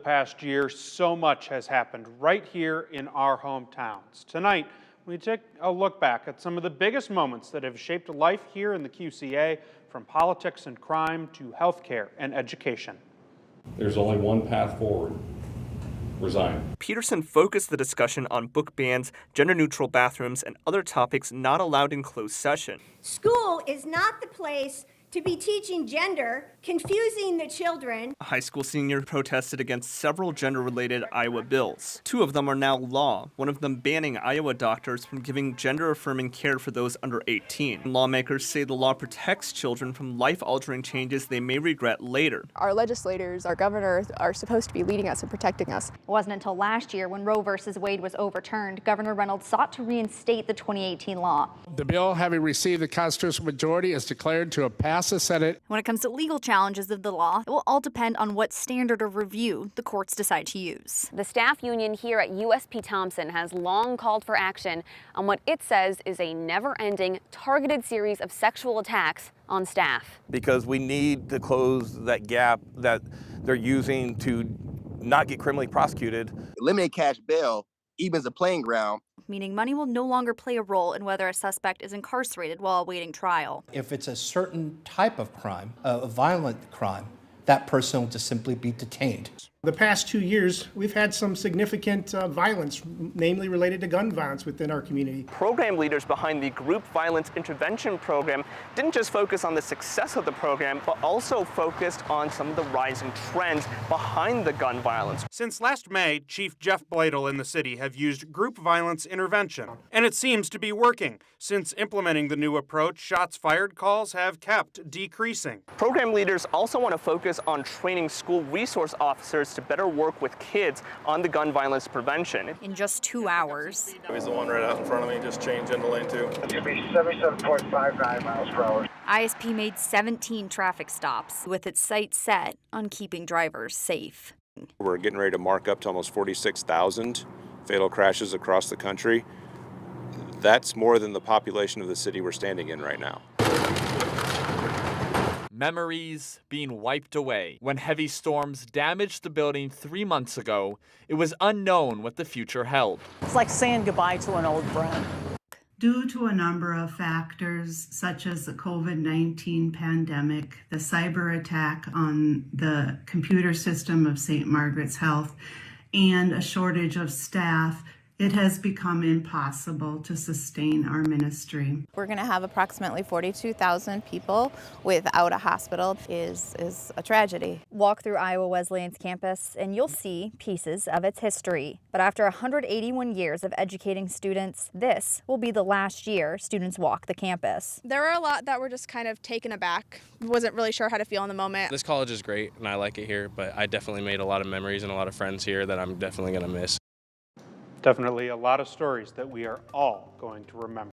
past year, so much has happened right here in our hometowns. Tonight, we take a look back at some of the biggest moments that have shaped life here in the QCA, from politics and crime to healthcare and education. There's only one path forward. Resign. Peterson focused the discussion on book bans, gender-neutral bathrooms, and other topics not allowed in closed session. School is not the place to be teaching gender, confusing the children. A high school senior protested against several gender-related Iowa bills. Two of them are now law, one of them banning Iowa doctors from giving gender-affirming care for those under 18. Lawmakers say the law protects children from life-altering changes they may regret later. Our legislators, our governor, are supposed to be leading us and protecting us. It wasn't until last year, when Roe v. Wade was overturned, Governor Reynolds sought to reinstate the 2018 law. The bill, having received the constitutional majority, is declared to have passed the Senate. When it comes to legal challenges of the law, it will all depend on what standard of review the courts decide to use. The staff union here at USP Thompson has long called for action on what it says is a never-ending, targeted series of sexual attacks on staff. Because we need to close that gap that they're using to not get criminally prosecuted. Eliminate cash bail evens the playing ground. Meaning money will no longer play a role in whether a suspect is incarcerated while awaiting trial. If it's a certain type of crime, a violent crime, that person will just simply be detained. The past 2 years, we've had some significant violence, namely related to gun violence within our community. Program leaders behind the Group Violence Intervention Program didn't just focus on the success of the program, but also focused on some of the rising trends behind the gun violence. Since last May, Chief Jeff Bladel and the city have used group violence intervention, and it seems to be working. Since implementing the new approach, shots fired calls have kept decreasing. Program leaders also want to focus on training school resource officers to better work with kids on the gun violence prevention. In just 2 hours. He's the one right out in front of me, just changed into lane 2. It's going to be 77.59 miles per hour. ISP made 17 traffic stops, with its sights set on keeping drivers safe. We're getting ready to mark up to almost 46,000 fatal crashes across the country. That's more than the population of the city we're standing in right now. Memories being wiped away. When heavy storms damaged the building 3 months ago, it was unknown what the future held. It's like saying goodbye to an old friend. Due to a number of factors, such as the COVID-19 pandemic, the cyber attack on the computer system of St. Margaret's Health, and a shortage of staff, it has become impossible to sustain our ministry. We're going to have approximately 42,000 people without a hospital. Is a tragedy. Walk through Iowa Wesleyan's campus and you'll see pieces of its history. But after 181 years of educating students, this will be the last year students walk the campus. There were a lot that were just kind of taken aback. Wasn't really sure how to feel in the moment. This college is great and I like it here, but I definitely made a lot of memories and a lot of friends here that I'm definitely going to miss. Definitely a lot of stories that we are all going to remember.